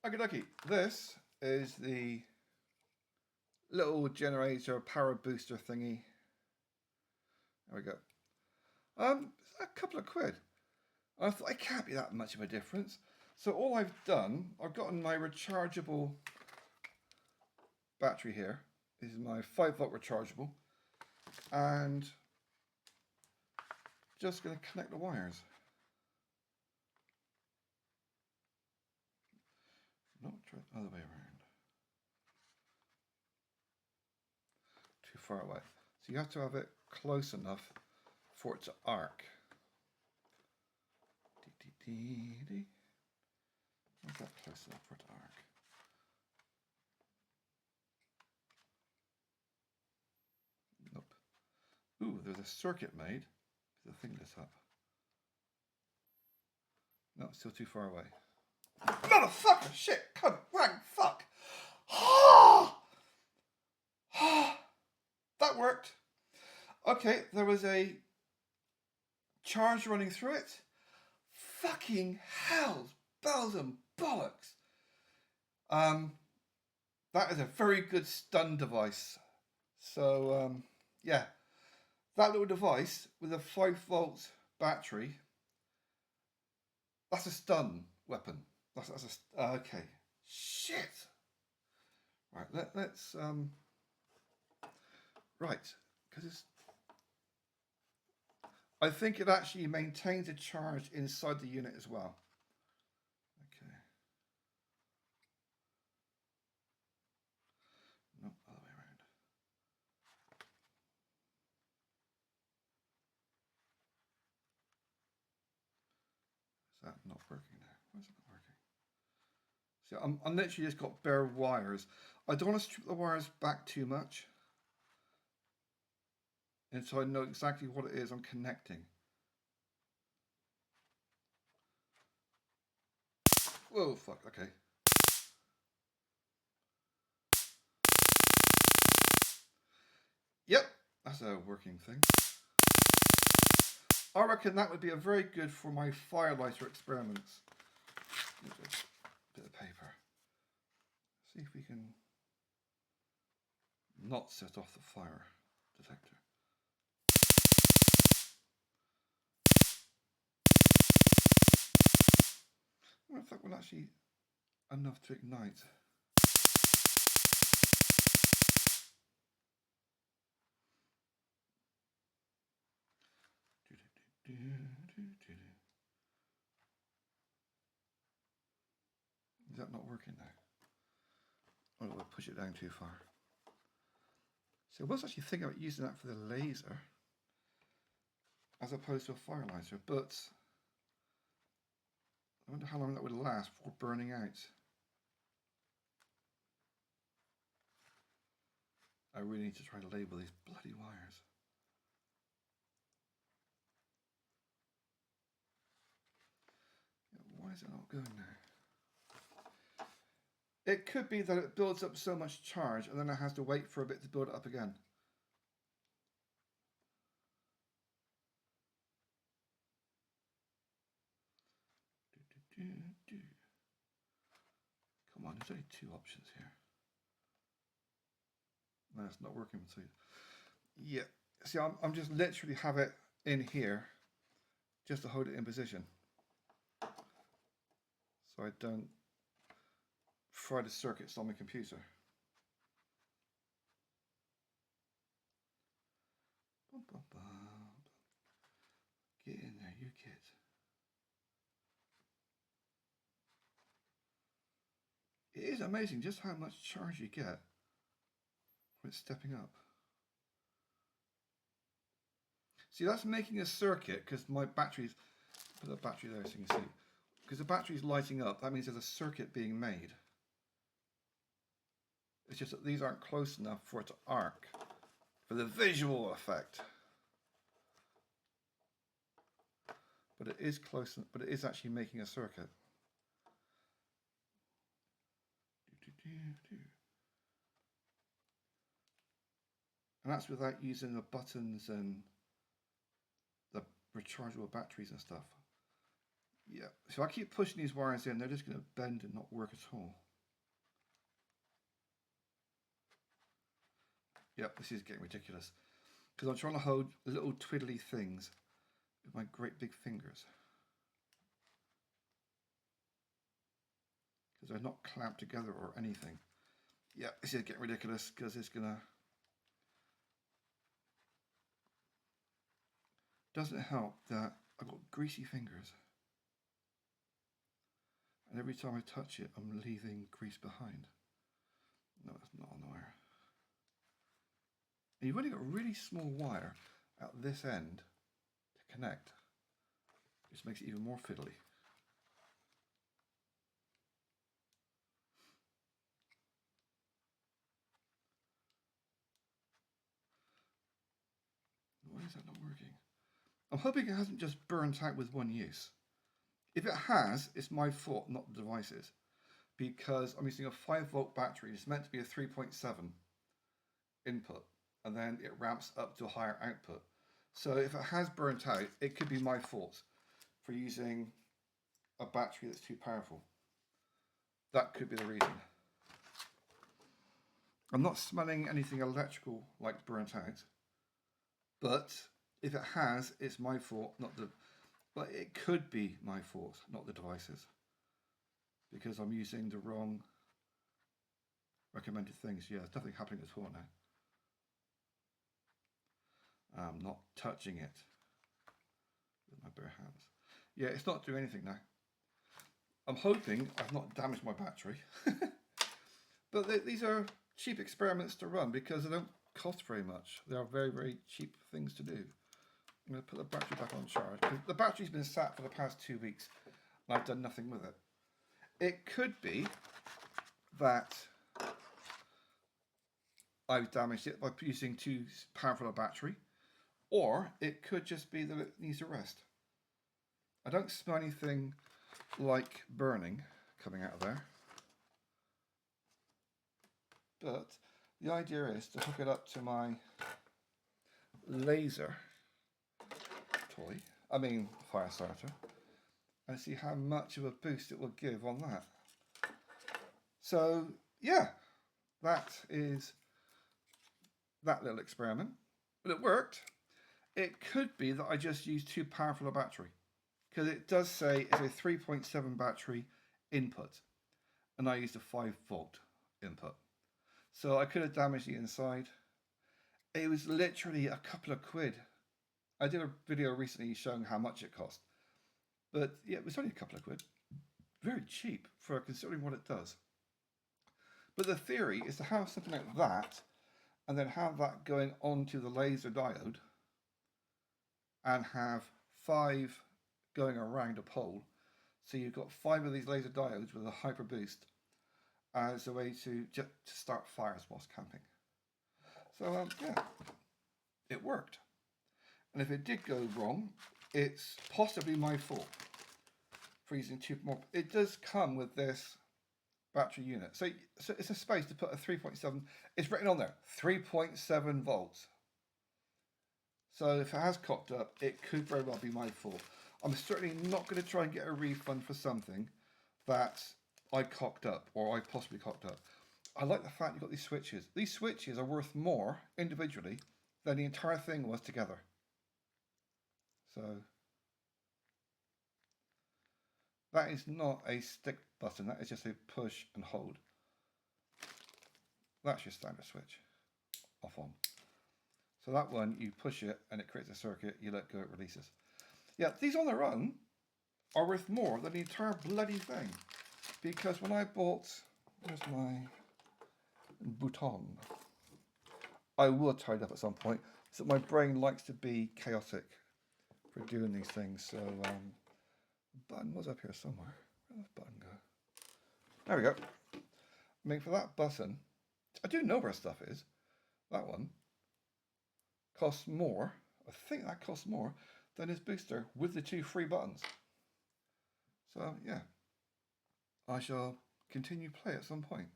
Okie dokie. This is the little generator power booster thingy. There we go. It's a couple of quid. I thought it can't be that much of a difference. So all I've done, I've gotten my rechargeable battery here. This is my 5-volt rechargeable, and just going to connect the wires. No, try the other way around. Too far away. So you have to have it close enough for it to arc. Where's that close enough for it to arc? Nope. Ooh, there's a circuit made. The thing this up. No, it's still too far away. Motherfucker! Shit! Cunt! Wang! Fuck! That worked. Okay, there was a charge running through it. Fucking hell! Bells and bollocks! That is a very good stun device. So, yeah. That little device with a 5-volt battery, that's a stun weapon. That's a okay. Shit. Right, let's right, because it's. I think it actually maintains a charge inside the unit as well. Okay. No, other way around. Is that not working now? Why is it not working? See, I'm literally just got bare wires. I don't want to strip the wires back too much. And so I know exactly what it is I'm connecting. Whoa, fuck, okay. Yep, that's a working thing. I reckon that would be a very good for my firelighter experiments. Bit of paper. See if we can not set off the fire detector. I wonder if that will actually enough to ignite. Is that not working now? Oh, we'll push it down too far. So I was actually thinking about using that for the laser as opposed to a firelighter, but I wonder how long that would last before burning out. I really need to try to label these bloody wires. Why is it not going now? It could be that it builds up so much charge and then it has to wait for a bit to build it up again. Come on, there's only 2 options here. No, it's not working. So, yeah, see, I'm just literally have it in here just to hold it in position, so I don't fry the circuits on my computer. Get in there, you kid. It is amazing just how much charge you get when it's stepping up. See, that's making a circuit because my battery's, put the battery there so you can see. Because the battery's lighting up, that means there's a circuit being made. It's just that these aren't close enough for it to arc for the visual effect. But it is close, but it is actually making a circuit. And that's without using the buttons and the rechargeable batteries and stuff. Yeah, so I keep pushing these wires in, they're just going to bend and not work at all. Yep, this is getting ridiculous. Because I'm trying to hold little twiddly things with my great big fingers. Because they're not clamped together or anything. Yeah, this is getting ridiculous because it's going to... Doesn't help that I've got greasy fingers. And every time I touch it, I'm leaving grease behind. No, it's not on the wire. And you've only got a really small wire at this end to connect, which makes it even more fiddly. Why is that not working? I'm hoping it hasn't just burnt out with one use. If it has, it's my fault, not the device's, because I'm using a 5-volt battery. It's meant to be a 3.7 input, and then it ramps up to a higher output. So if it has burnt out, it could be my fault for using a battery that's too powerful. That could be the reason. I'm not smelling anything electrical like burnt out, but if it has, it's my fault, not the... But it could be my fault, not the device's, because I'm using the wrong recommended things. Yeah, there's nothing happening at all now. I'm not touching it with my bare hands. Yeah, it's not doing anything now. I'm hoping I've not damaged my battery. But these are cheap experiments to run because they don't cost very much. They are very, very cheap things to do. I'm going to put the battery back on charge. The battery's been sat for the past 2 weeks and I've done nothing with it. It could be that I've damaged it by using too powerful a battery, or it could just be that it needs a rest. I don't smell anything like burning coming out of there, but the idea is to hook it up to my laser fire starter, and see how much of a boost it will give on that. So yeah, that is that little experiment, but it worked. It could be that I just used too powerful a battery, because it does say it's a 3.7 battery input and I used a 5-volt input. So I could have damaged the inside. It was literally a couple of quid. I did a video recently showing how much it cost, but yeah, it was only a couple of quid. Very cheap for considering what it does. But the theory is to have something like that and then have that going onto the laser diode and have 5 going around a pole. So you've got 5 of these laser diodes with a hyper boost as a way to start fires whilst camping. So yeah, it worked. And if it did go wrong, it's possibly my fault for using too more. It does come with this battery unit. So it's a space to put a 3.7. It's written on there, 3.7 volts. So if it has cocked up, it could very well be my fault. I'm certainly not going to try and get a refund for something that I cocked up, or I possibly cocked up. I like the fact you've got these switches. These switches are worth more individually than the entire thing was together. So that is not a stick button, that is just a push and hold. That's your standard switch, off on. So that one, you push it and it creates a circuit, you let go, it releases. Yeah, these on their own are worth more than the entire bloody thing. Because when I bought, where's my bouton? I will tie it up at some point. So my brain likes to be chaotic for doing these things. So the button was up here somewhere. Where did the button go? There we go. I mean, for that button, I do know where stuff is. That one costs more. I think that costs more than his booster with the 2 free buttons. So yeah, I shall continue play at some point.